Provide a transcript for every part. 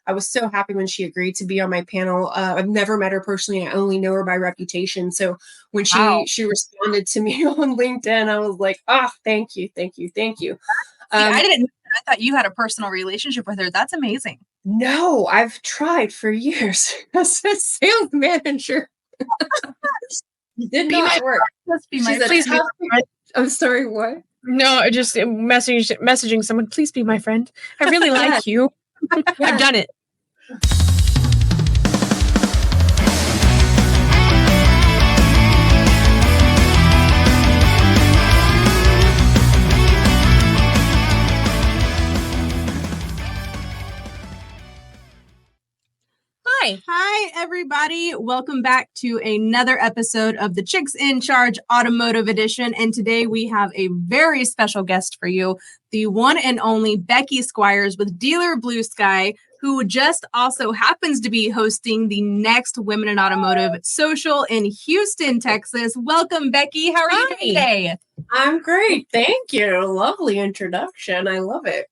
I was so happy when she agreed to be on my panel. I've never met her personally. I only know her by reputation. So when she responded to me on LinkedIn, I was like, thank you. See, I didn't know that. I thought you had a personal relationship with her. That's amazing. No, I've tried for years as a sales manager. It did not work. I'm sorry, what? No, just messaging someone, please be my friend. I really like you. I've done it. Hi, everybody. Welcome back to another episode of the Chicks in Charge Automotive Edition. And today we have a very special guest for you, the one and only Becky Squyres with Dealer Blue Sky, who just also happens to be hosting the next Women in Automotive social in Houston, Texas. Welcome, Becky. How are you doing today? I'm great. Thank you. Lovely introduction. I love it.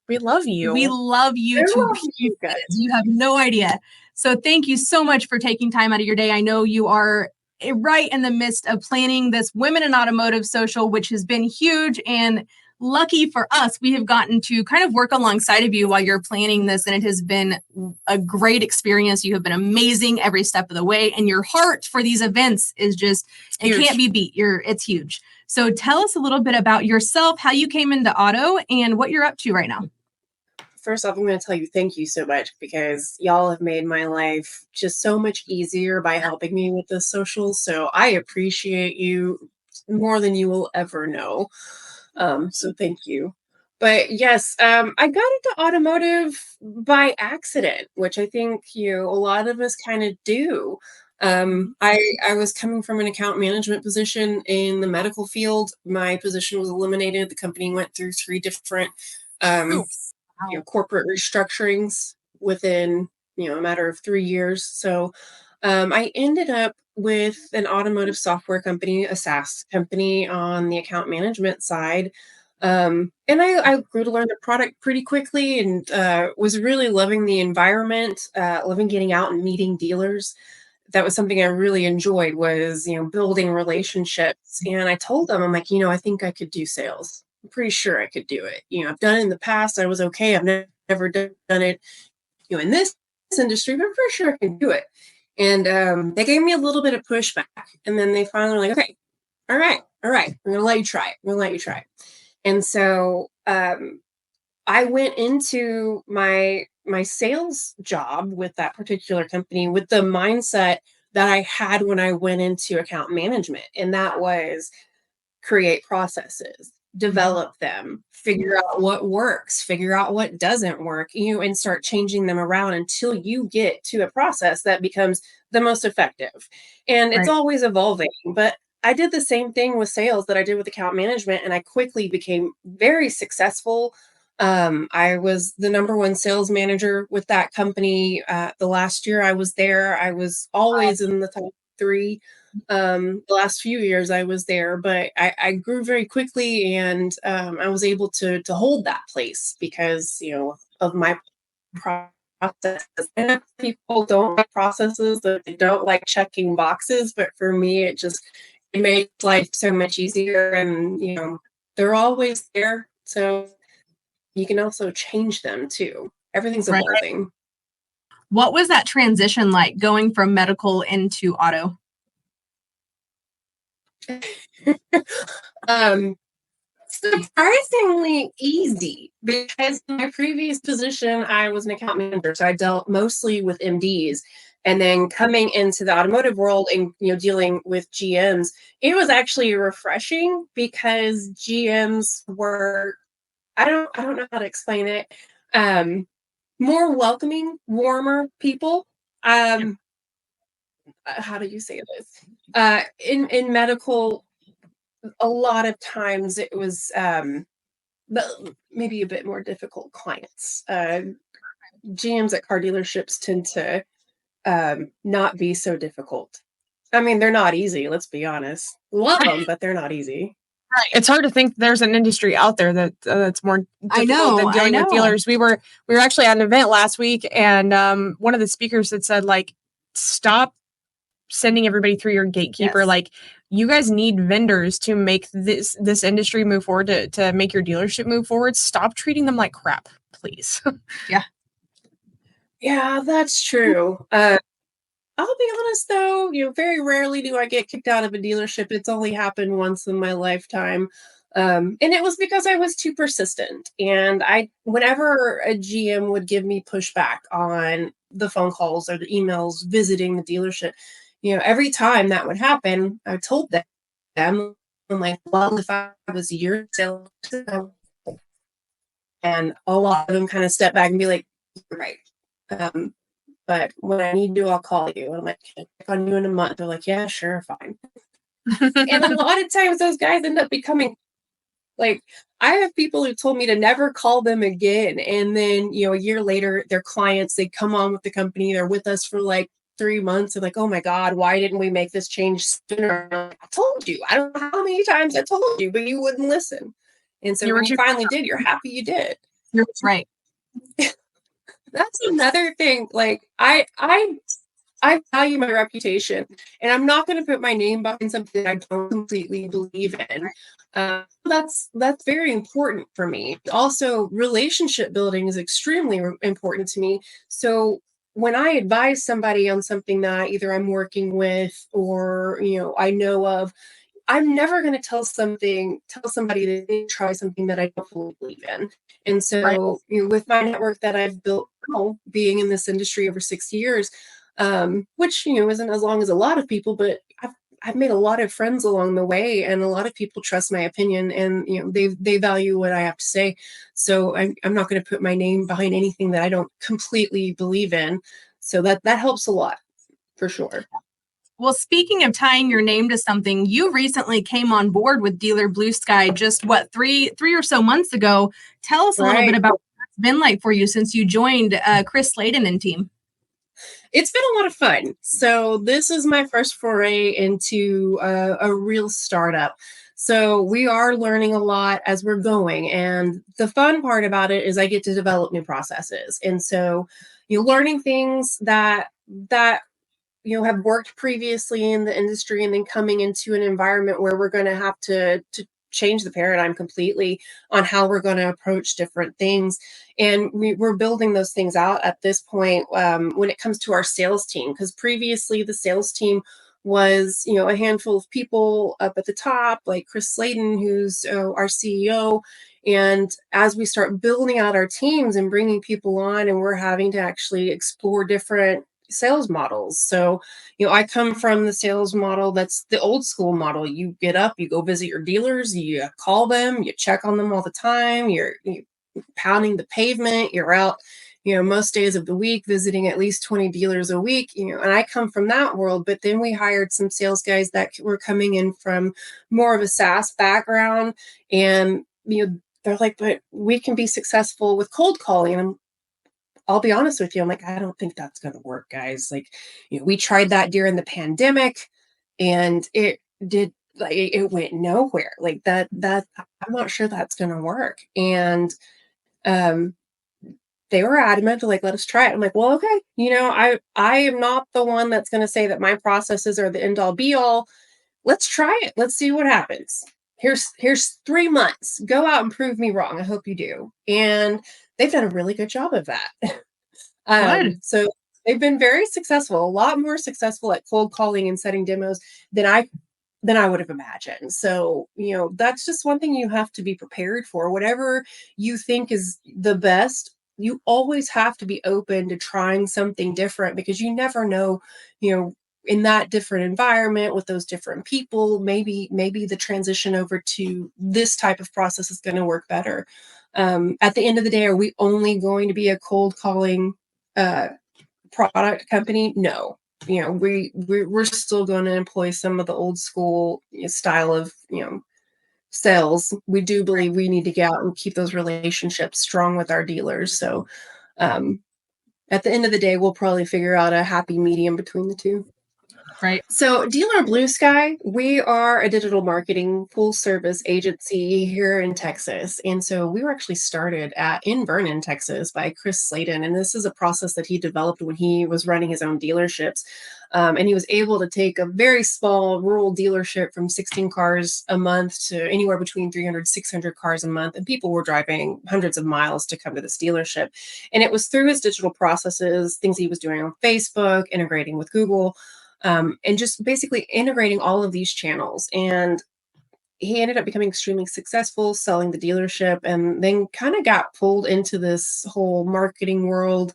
We love you. We love you too. You have no idea. So thank you so much for taking time out of your day. I know you are right in the midst of planning this Women in Automotive social, which has been huge, and lucky for us, we have gotten to kind of work alongside of you while you're planning this, and it has been a great experience. You have been amazing every step of the way, and your heart for these events is just, it can't be beat. It's huge. So tell us a little bit about yourself, how you came into auto, and what you're up to right now. First off, I'm going to tell you thank you so much, because y'all have made my life just so much easier by helping me with this social. So I appreciate you more than you will ever know. So thank you. But yes, I got into automotive by accident, which I think a lot of us kind of do. I was coming from an account management position in the medical field. My position was eliminated. The company went through 3 different corporate restructurings within a matter of 3 years. So I ended up with an automotive software company, a SaaS company on the account management side. And I grew to learn the product pretty quickly, and was really loving the environment, loving getting out and meeting dealers. That was something I really enjoyed, was building relationships. And I told them, I'm like, I think I could do sales. I'm pretty sure I could do it. I've done it in the past. I was okay. I've never done it, in this industry, but I'm pretty sure I can do it. And they gave me a little bit of pushback, and then they finally were like, okay, all right. We're going to let you try it. And so I went into my sales job with that particular company with the mindset that I had when I went into account management. And that was create processes, develop them, figure out what works, figure out what doesn't work, and start changing them around until you get to a process that becomes the most effective. And it's always evolving, but I did the same thing with sales that I did with account management, and I quickly became very successful. I was the number 1 sales manager with that company. The last year I was there, I was always in the top 3. The last few years I was there, but I grew very quickly, and I was able to hold that place because, of my processes. And people don't like processes, that they don't like checking boxes, but for me, it makes life so much easier, and, they're always there. So you can also change them too. Everything's evolving. What was that transition like, going from medical into auto? Surprisingly easy, because in my previous position, I was an account manager. So I dealt mostly with MDs. And then coming into the automotive world and dealing with GMs, it was actually refreshing, because GMs were, I don't know how to explain it, more welcoming, warmer people. How do you say this? In medical, a lot of times it was maybe a bit more difficult clients. GMs at car dealerships tend to not be so difficult. I mean, they're not easy, let's be honest. Love them, but they're not easy. It's hard to think there's an industry out there that that's more difficult than dealing with dealers. We were actually at an event last week, and one of the speakers had said, like, stop sending everybody through your gatekeeper. Yes. Like, you guys need vendors to make this industry move forward, to make your dealership move forward. Stop treating them like crap, please. Yeah, that's true. I'll be honest though, very rarely do I get kicked out of a dealership. It's only happened once in my lifetime. And it was because I was too persistent. And whenever a GM would give me pushback on the phone calls or the emails visiting the dealership, every time that would happen, I told them, I'm like, well, if I was your sales, and a lot of them kind of step back and be like, you're right. But when I need to, I'll call you. And I'm like, can I check on you in a month? They're like, yeah, sure, fine. And a lot of times those guys end up becoming, like, I have people who told me to never call them again. And then, a year later, their clients, they come on with the company. They're with us for like 3 months. They're like, oh my God, why didn't we make this change sooner? Like, I told you. I don't know how many times I told you, but you wouldn't listen. And so when you finally did, you're happy you did. You're right. That's another thing. Like, I value my reputation, and I'm not going to put my name behind something that I don't completely believe in. That's very important for me. Also, relationship building is extremely important to me. So when I advise somebody on something that either I'm working with or I know of, I'm never going to tell somebody that they try something that I don't fully believe in. And so, with my network that I've built, being in this industry over 6 years, which isn't as long as a lot of people, but I've made a lot of friends along the way, and a lot of people trust my opinion, and they value what I have to say. So I'm not going to put my name behind anything that I don't completely believe in. So that helps a lot, for sure. Well, speaking of tying your name to something, you recently came on board with Dealer Blue Sky just three or so months ago. Tell us a little bit about what it's been like for you since you joined Chris Slayton and team. It's been a lot of fun. So this is my first foray into a real startup. So we are learning a lot as we're going. And the fun part about it is I get to develop new processes. And so you're learning things that have worked previously in the industry, and then coming into an environment where we're going to have to change the paradigm completely on how we're going to approach different things. And we're building those things out at this point when it comes to our sales team, because previously the sales team was, a handful of people up at the top, like Chris Slayton, who's our CEO. And as we start building out our teams and bringing people on, and we're having to actually explore different sales models. So, I come from the sales model that's the old school model. You get up, you go visit your dealers, you call them, you check on them all the time, you're pounding the pavement, you're out, most days of the week visiting at least 20 dealers a week, and I come from that world. But then we hired some sales guys that were coming in from more of a SaaS background, and they're like, but we can be successful with cold calling. And I'll be honest with you, I'm like, I don't think that's going to work, guys. Like, we tried that during the pandemic, and it went nowhere. Like that I'm not sure that's going to work. And they were adamant to like, let us try it. I'm like, well, okay. I am not the one that's going to say that my processes are the end all be all. Let's try it. Let's see what happens. Here's 3 months. Go out and prove me wrong. I hope you do. And they've done a really good job of that. So they've been very successful, a lot more successful at cold calling and setting demos than I would have imagined. So, that's just one thing you have to be prepared for. Whatever you think is the best, you always have to be open to trying something different, because you never know, in that different environment with those different people, maybe the transition over to this type of process is going to work better. At the end of the day, are we only going to be a cold calling product company? No. We're still going to employ some of the old school style of sales. We do believe we need to get out and keep those relationships strong with our dealers. So at the end of the day, we'll probably figure out a happy medium between the two. Right. So Dealer Blue Sky, we are a digital marketing full service agency here in Texas. And so we were actually started in Vernon, Texas by Chris Slayton. And this is a process that he developed when he was running his own dealerships. And he was able to take a very small rural dealership from 16 cars a month to anywhere between 300, 600 cars a month. And people were driving hundreds of miles to come to this dealership. And it was through his digital processes, things he was doing on Facebook, integrating with Google, and just basically integrating all of these channels. And he ended up becoming extremely successful selling the dealership, and then kind of got pulled into this whole marketing world.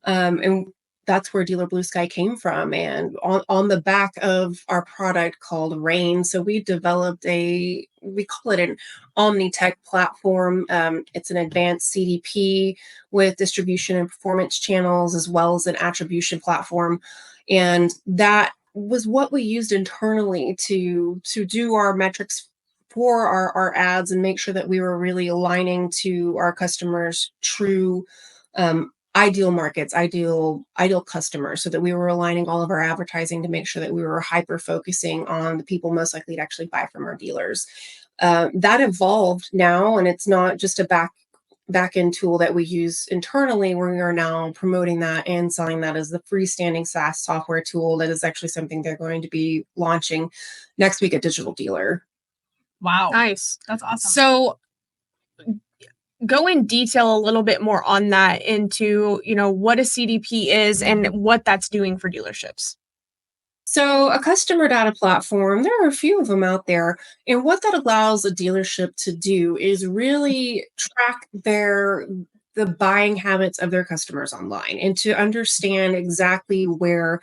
And that's where Dealer Blue Sky came from. And on the back of our product called Rain, so we developed we call it an omni-tech platform. It's an advanced CDP with distribution and performance channels, as well as an attribution platform. And that was what we used internally to do our metrics for our ads and make sure that we were really aligning to our customers' true ideal markets, ideal customers, so that we were aligning all of our advertising to make sure that we were hyper focusing on the people most likely to actually buy from our dealers. That evolved now, and it's not just a back-end tool that we use internally. We are now promoting that and selling that as the freestanding SaaS software tool. That is actually something they're going to be launching next week at Digital Dealer. Wow. Nice. That's awesome. So go in detail a little bit more on that, into, what a CDP is and what that's doing for dealerships. So a customer data platform, there are a few of them out there. And what that allows a dealership to do is really track the buying habits of their customers online, and to understand exactly where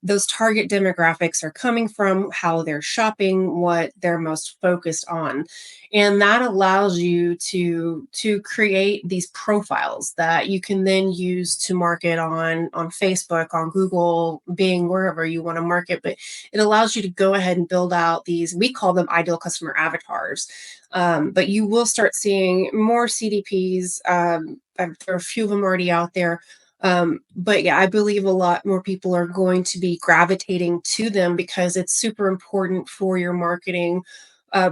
those target demographics are coming from, how they're shopping, what they're most focused on. And that allows you to create these profiles that you can then use to market on Facebook, on Google, Bing, wherever you want to market. But it allows you to go ahead and build out these, we call them ideal customer avatars. But you will start seeing more CDPs. There are a few of them already out there. But yeah, I believe a lot more people are going to be gravitating to them because it's super important for your marketing.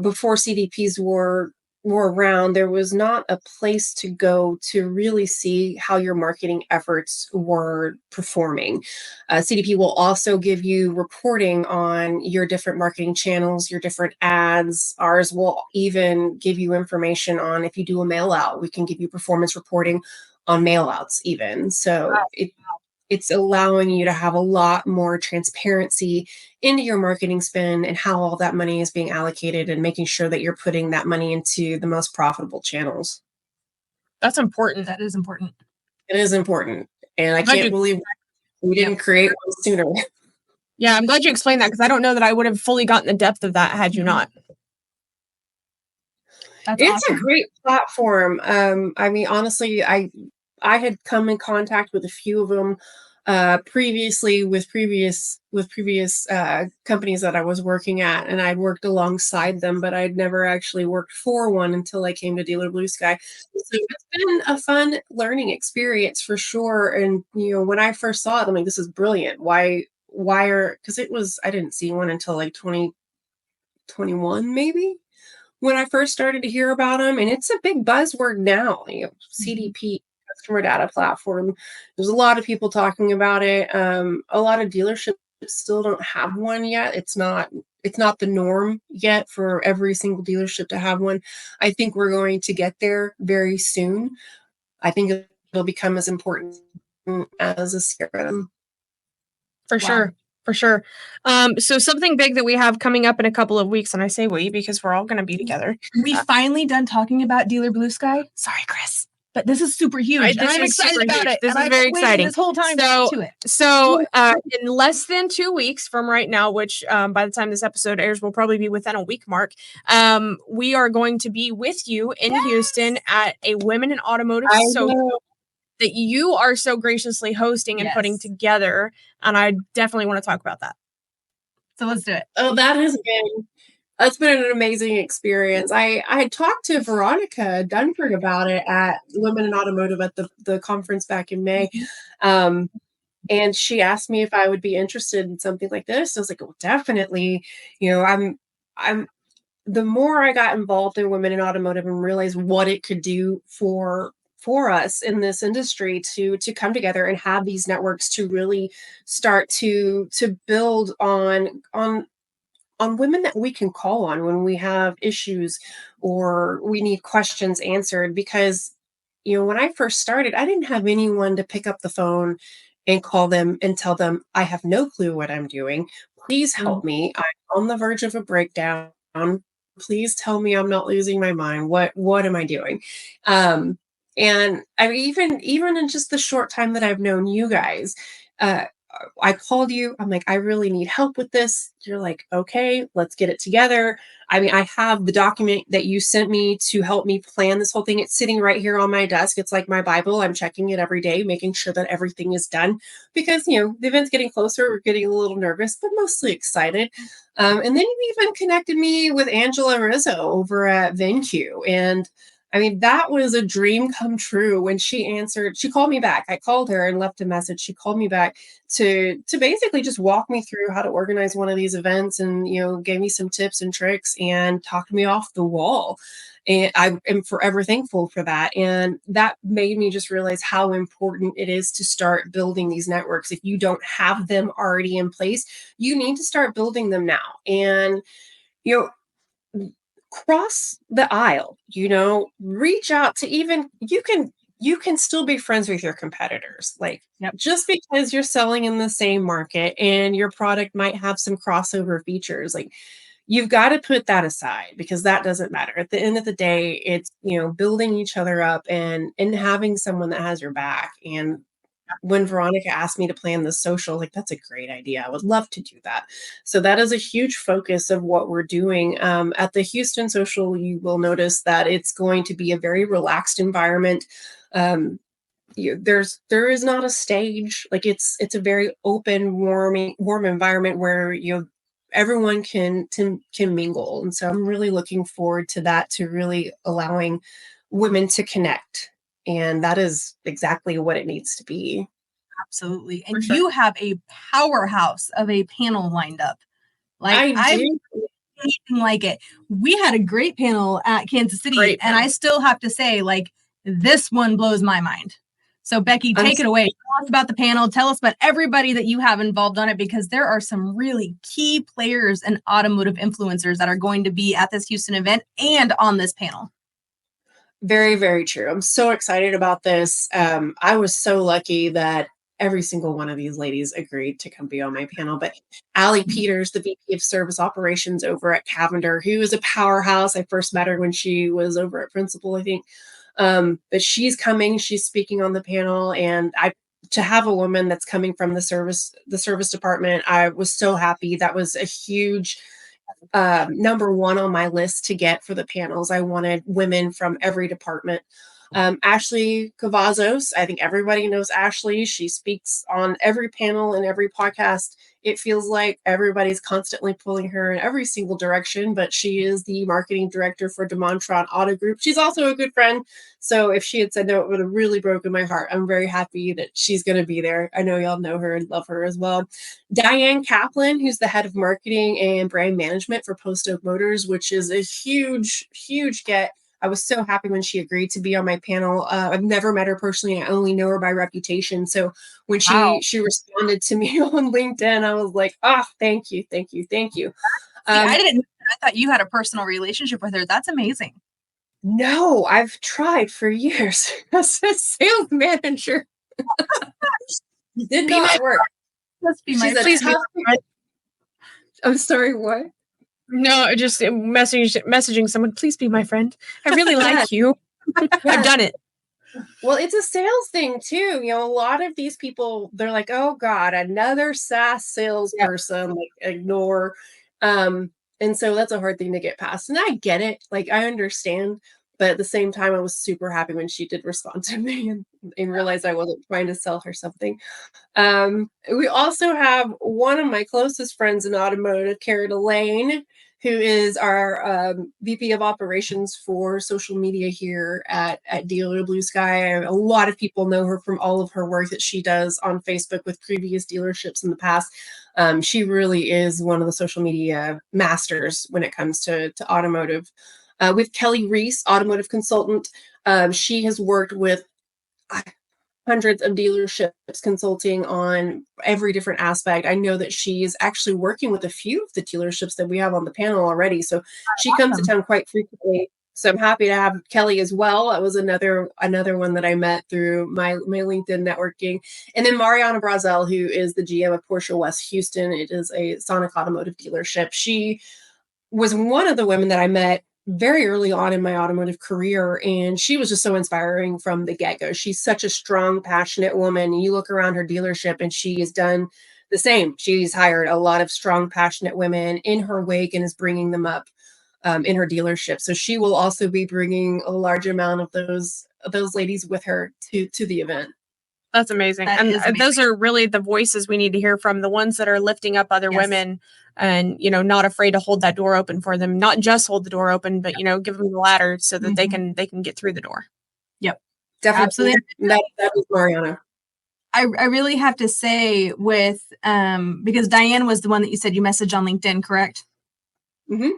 Before CDPs were around, there was not a place to go to really see how your marketing efforts were performing. CDP will also give you reporting on your different marketing channels, your different ads. Ours will even give you information on, if you do a mail out, we can give you performance reporting on mail outs even. So it's allowing you to have a lot more transparency into your marketing spend and how all that money is being allocated, and making sure that you're putting that money into the most profitable channels. That's important. That is important. It is important. And I can't believe we didn't create one sooner. Yeah, I'm glad you explained that, because I don't know that I would have fully gotten the depth of that had you not. It's awesome. A great platform. I mean, honestly, I had come in contact with a few of them previously with previous companies that I was working at, and I'd worked alongside them, but I'd never actually worked for one until I came to Dealer Blue Sky. So it's been a fun learning experience for sure. And when I first saw it, I'm like, this is brilliant. Why because I didn't see one until like 2021 maybe, when I first started to hear about them. And it's a big buzzword now, CDP, customer data platform. There's a lot of people talking about it. A lot of dealerships still don't have one yet. It's not the norm yet for every single dealership to have one. I think we're going to get there very soon. I think it'll become as important as a CRM. For sure. For sure. So something big that we have coming up in a couple of weeks, and I say we because we're all going to be together. We finally done talking about Dealer Blue Sky. Sorry, Chris. But this is super huge. I'm excited about it. This is very exciting. This whole time So in less than 2 weeks from right now, which by the time this episode airs will probably be within a week mark, we are going to be with you in Houston at a Women in Automotive Social that you are so graciously hosting and putting together. And I definitely want to talk about that. So let's do it. Oh, that's been an amazing experience. I had talked to Veronica Dunford about it at Women in Automotive at the conference back in May. And And she asked me if I would be interested in something like this. I was like, well, definitely. I'm the more I got involved in women in automotive and realized what it could do for us in this industry to come together and have these networks to really start to build on women that we can call on when we have issues or we need questions answered. Because when I first started, I didn't have anyone to pick up the phone and call them and tell them, I have no clue what I'm doing, please help me, I'm on the verge of a breakdown, please tell me I'm not losing my mind, what am I doing? And I even in just the short time that I've known you guys, uh I called you. I'm like, I really need help with this. You're like, okay, let's get it together. I mean, I have the document that you sent me to help me plan this whole thing. It's sitting right here on my desk. It's like my Bible. I'm checking it every day, making sure that everything is done because, the event's getting closer. We're getting a little nervous, but mostly excited. And then you even connected me with Angela Rizzo over at VenQ. And I mean, that was a dream come true when she answered. She called me back. I called her and left a message. She called me back to basically just walk me through how to organize one of these events and, gave me some tips and tricks and talked me off the wall. And I am forever thankful for that. And that made me just realize how important it is to start building these networks. If you don't have them already in place, you need to start building them now. And, cross the aisle, reach out to even you can still be friends with your competitors. Like, just because you're selling in the same market and your product might have some crossover features, like you've got to put that aside because that doesn't matter. At the end of the day, it's, building each other up and having someone that has your back. And when Veronica asked me to plan the social, like, that's a great idea. I would love to do that. So that is a huge focus of what we're doing. At the Houston social, you will notice that it's going to be a very relaxed environment. There is not a stage. Like it's a very open, warm environment where, everyone can mingle. And so I'm really looking forward to that, to really allowing women to connect. And that is exactly what it needs to be. Absolutely. And you have a powerhouse of a panel lined up. Like I do. Anything like it. We had a great panel at Kansas City, and I still have to say, like, this one blows my mind. So Becky, take it away. Tell us about the panel. Tell us about everybody that you have involved on it, because there are some really key players and automotive influencers that are going to be at this Houston event and on this panel. Very, very true. I'm so excited about this. I was so lucky that every single one of these ladies agreed to come be on my panel. But Allie Peters, the VP of Service Operations over at Cavender, who is a powerhouse. I first met her when she was over at Principal, I think. But she's coming. She's speaking on the panel, and to have a woman that's coming from the service department, I was so happy. That was a huge number one on my list to get for the panels. I wanted women from every department. Ashley Cavazos, I think everybody knows Ashley. She speaks on every panel and every podcast. It feels like everybody's constantly pulling her in every single direction, but she is the marketing director for DeMontron Auto Group. She's also a good friend. So if she had said no, it would have really broken my heart. I'm very happy that she's going to be there. I know y'all know her and love her as well. Diane Kaplan, who's the head of marketing and brand management for Post Oak Motors, which is a huge, huge get. I was so happy when she agreed to be on my panel. I've never met her personally. I only know her by reputation. So when she responded to me on LinkedIn, I was like, thank you. I didn't. I thought you had a personal relationship with her. That's amazing. No, I've tried for years as a sales manager. Did not work. Let's be my friend. I'm sorry, what? No, just messaging someone, please be my friend. I really like you. I've done it. Well, it's a sales thing too. A lot of these people, they're like, oh God, another SaaS salesperson, like ignore. And so that's a hard thing to get past. And I get it. Like, I understand. But at the same time, I was super happy when she did respond to me and realized I wasn't trying to sell her something. We also have one of my closest friends in automotive, Kara Delane, who is our VP of operations for social media here at Dealer Blue Sky. A lot of people know her from all of her work that she does on Facebook with previous dealerships in the past. She really is one of the social media masters when it comes to automotive. With Kelly Reese, automotive consultant, she has worked with hundreds of dealerships consulting on every different aspect. I know that she is actually working with a few of the dealerships that we have on the panel already. So she comes to town quite frequently. So I'm happy to have Kelly as well. That was another one that I met through my LinkedIn networking. And then Mariana Brazel, who is the GM of Porsche West Houston. It is a Sonic automotive dealership. She was one of the women that I met very early on in my automotive career, and she was just so inspiring from the get-go. She's such a strong, passionate woman. You look around her dealership and she has done the same. She's hired a lot of strong, passionate women in her wake and is bringing them up in her dealership. So she will also be bringing a large amount of those ladies with her to the event. That's amazing. And those are really the voices we need to hear from, the ones that are lifting up other women and, not afraid to hold that door open for them, not just hold the door open, but, give them the ladder so that they can get through the door. Yep. Definitely. Absolutely. That was Mariana. I really have to say with, because Diane was the one that you said you messaged on LinkedIn, correct? Mm-hmm.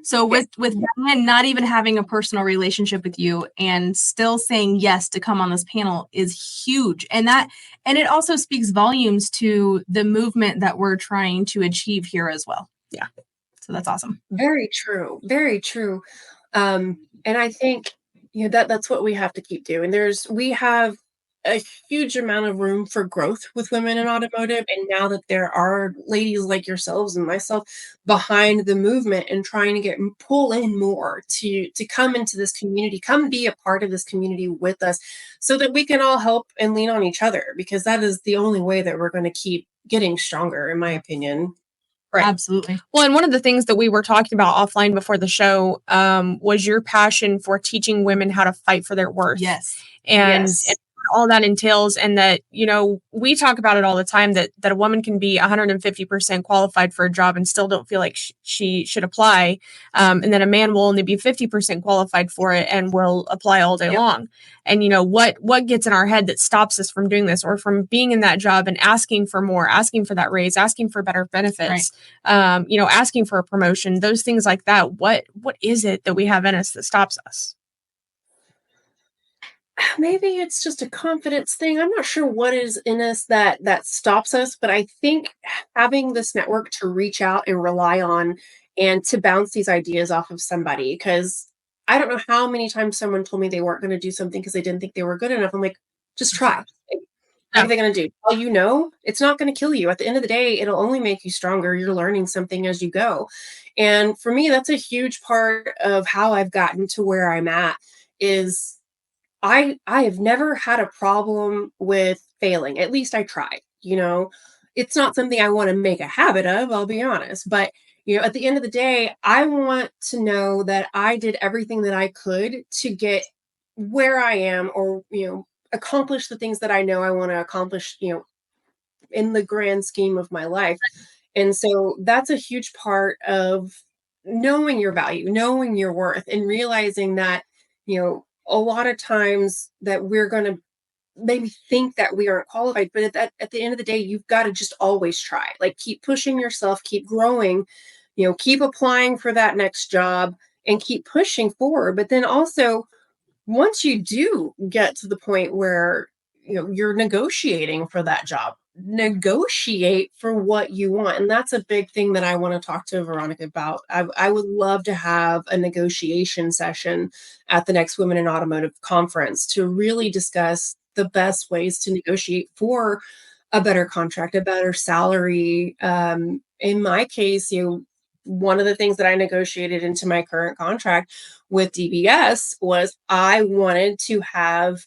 So with Diane not even having a personal relationship with you and still saying yes to come on this panel is huge. And it also speaks volumes to the movement that we're trying to achieve here as well. Yeah. So that's awesome. Very true. Very true. And I think, that's what we have to keep doing. We have a huge amount of room for growth with women in automotive. And now that there are ladies like yourselves and myself behind the movement and trying to pull in more to come into this community, come be a part of this community with us so that we can all help and lean on each other, because that is the only way that we're going to keep getting stronger, in my opinion. Right. Absolutely. Well, and one of the things that we were talking about offline before the show was your passion for teaching women how to fight for their worth. Yes. And all that entails, and that, we talk about it all the time, that a woman can be 150% qualified for a job and still don't feel like she should apply. And then a man will only be 50% qualified for it and will apply all day long. And, what gets in our head that stops us from doing this, or from being in that job and asking for more, asking for that raise, asking for better benefits, asking for a promotion, those things like that. What is it that we have in us that stops us? Maybe it's just a confidence thing. I'm not sure what is in us that stops us, but I think having this network to reach out and rely on and to bounce these ideas off of somebody, because I don't know how many times someone told me they weren't going to do something because they didn't think they were good enough. I'm like, just try. What are they going to do? Well, it's not going to kill you. At the end of the day, it'll only make you stronger. You're learning something as you go. And for me, that's a huge part of how I've gotten to where I'm at. Is I have never had a problem with failing. At least I tried. It's not something I want to make a habit of, I'll be honest. But, at the end of the day, I want to know that I did everything that I could to get where I am, or, accomplish the things that I know I want to accomplish, in the grand scheme of my life. And so that's a huge part of knowing your value, knowing your worth, and realizing that, a lot of times that we're going to maybe think that we aren't qualified, but at the end of the day, you've got to just always try. Like, keep pushing yourself, keep growing, keep applying for that next job and keep pushing forward. But then also, once you do get to the point where, you're negotiating for that job, negotiate for what you want. And that's a big thing that I want to talk to Veronica about. I would love to have a negotiation session at the next Women in Automotive conference to really discuss the best ways to negotiate for a better contract, a better salary. In my case, one of the things that I negotiated into my current contract with DBS was I wanted to have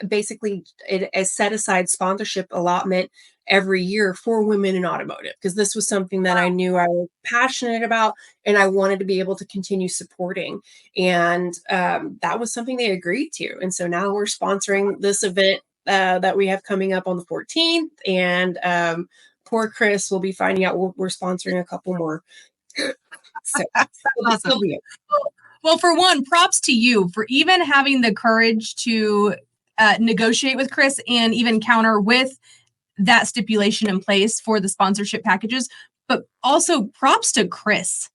basically a set aside sponsorship allotment every year for women in automotive, because this was something that I knew I was passionate about and I wanted to be able to continue supporting. And that was something they agreed to. And so now we're sponsoring this event that we have coming up on the 14th. And poor Chris will be finding out we're sponsoring a couple more So, awesome. Well, for one, props to you for even having the courage to negotiate with Chris and even counter with that stipulation in place for the sponsorship packages. But also props to Chris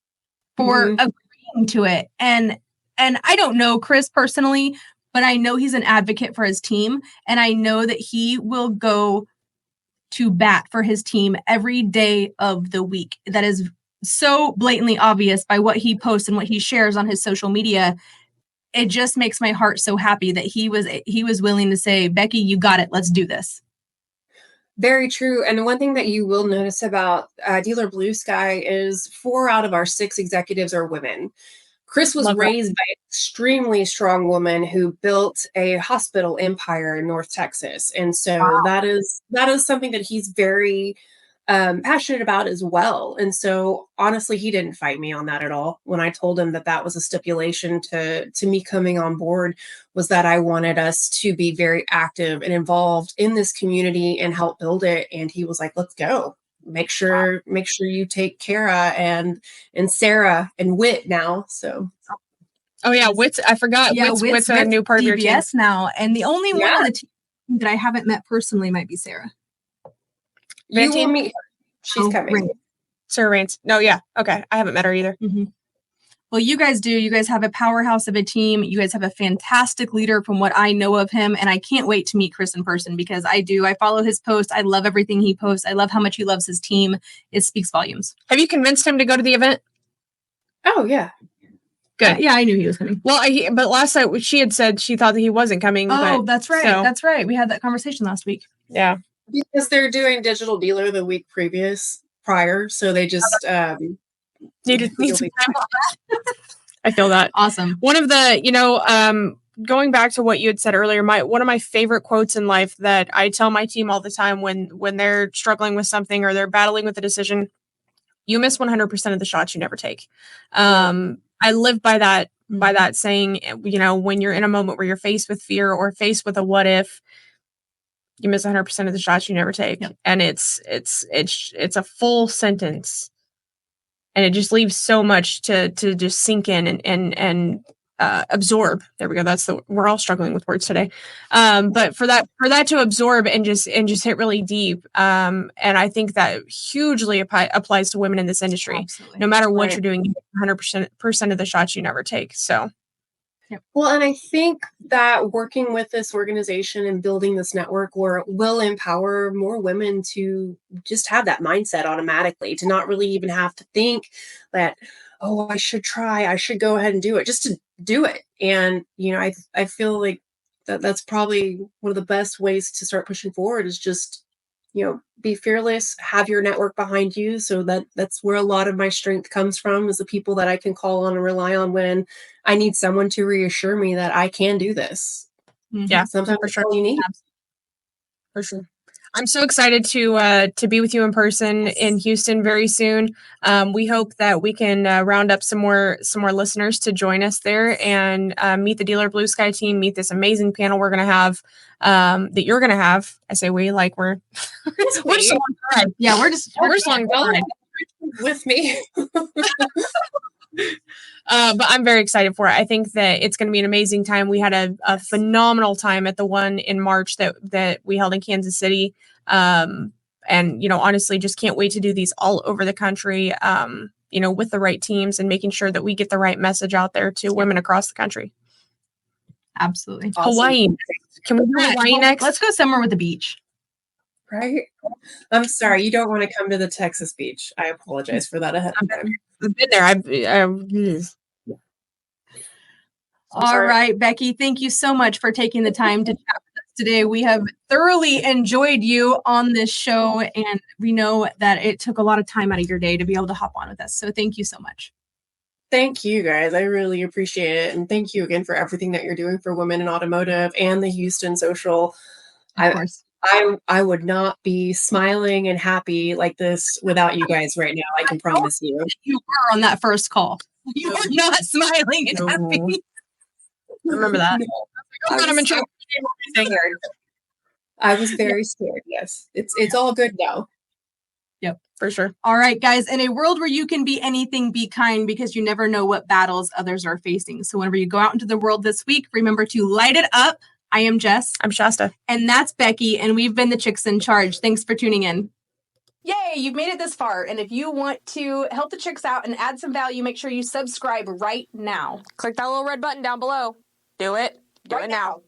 for agreeing to it. And I don't know Chris personally, but I know he's an advocate for his team. And I know that he will go to bat for his team every day of the week. That is so blatantly obvious by what he posts and what he shares on his social media. It just makes my heart so happy that he was willing to say, Becky, you got it. Let's do this. Very true. And one thing that you will notice about Dealer Blue Sky is 4 out of our 6 executives are women. Chris was raised by an extremely strong woman who built a hospital empire in North Texas. And so that is something that he's very passionate about as well. And so honestly, he didn't fight me on that at all. When I told him that that was a stipulation to me coming on board, was that I wanted us to be very active and involved in this community and help build it. And he was like, let's go. Make sure you take Kara and Sarah and Whit now. So oh yeah, Whit's I forgot. Yeah, Whit's a new part of your team now. And the only one on the team that I haven't met personally might be Sarah. You will meet her. She's coming. Right. Sarah Rains. No, yeah. Okay. I haven't met her either. Mm-hmm. Well, you guys do. You guys have a powerhouse of a team. You guys have a fantastic leader from what I know of him. And I can't wait to meet Chris in person because I do. I follow his posts. I love everything he posts. I love how much he loves his team. It speaks volumes. Have you convinced him to go to the event? Oh, yeah. Good. Yeah, I knew he was coming. Well, but last night she had said she thought that he wasn't coming. Oh, that's right. So. That's right. We had that conversation last week. Yeah. Because they're doing Digital Dealer the week prior. So they just need some time off. I feel that. Awesome. One of the, going back to what you had said earlier, one of my favorite quotes in life that I tell my team all the time when they're struggling with something or they're battling with a decision, you miss 100% of the shots you never take. I live by that saying, when you're in a moment where you're faced with fear or faced with a what if, you miss 100% of the shots you never take. Yep. And it's a full sentence. And it just leaves so much to just sink in and absorb. There we go. We're all struggling with words today. But for that to absorb and just hit really deep. And I think that hugely applies to women in this industry. Absolutely. No matter what you're doing, 100% of the shots you never take. So. Yep. Well, and I think that working with this organization and building this network will empower more women to just have that mindset automatically, to not really even have to think that, oh, I should try, I should go ahead and do it, just to do it. And, I feel like that's probably one of the best ways to start pushing forward is just, be fearless, have your network behind you. So that's where a lot of my strength comes from, is the people that I can call on and rely on when I need someone to reassure me that I can do this. Mm-hmm. Yeah, sometimes for sure. All you need. For sure. I'm so excited to be with you in person in Houston very soon. We hope that we can round up some more listeners to join us there and meet the Dealer Blue Sky team, meet this amazing panel we're going to have, that you're going to have. I say we, like we're just along the ride. Yeah, we're just along the ride with me. But I'm very excited for it. I think that it's going to be an amazing time. We had a phenomenal time at the one in March that we held in Kansas City. And, honestly, just can't wait to do these all over the country, with the right teams and making sure that we get the right message out there to women across the country. Absolutely. Awesome. Hawaii. Can we do Hawaii next? Let's go somewhere with a beach. Right? I'm sorry. You don't want to come to the Texas beach. I apologize for that ahead of time. I've been there. All right, Becky, thank you so much for taking the time to chat with us today. We have thoroughly enjoyed you on this show, and we know that it took a lot of time out of your day to be able to hop on with us. So thank you so much. Thank you, guys. I really appreciate it. And thank you again for everything that you're doing for women in automotive and the Houston Social. Of course. I would not be smiling and happy like this without you guys right now. I can promise you. You were on that first call. You were not smiling and happy. Remember that? I was very scared. Yes, it's all good now. Yep. For sure. All right, guys. In a world where you can be anything, be kind, because you never know what battles others are facing. So whenever you go out into the world this week, remember to light it up. I am Jess. I'm Shasta. And that's Becky. And we've been the Chicks in Charge. Thanks for tuning in. Yay, you've made it this far. And if you want to help the chicks out and add some value, make sure you subscribe right now. Click that little red button down below. Do it. Do it now.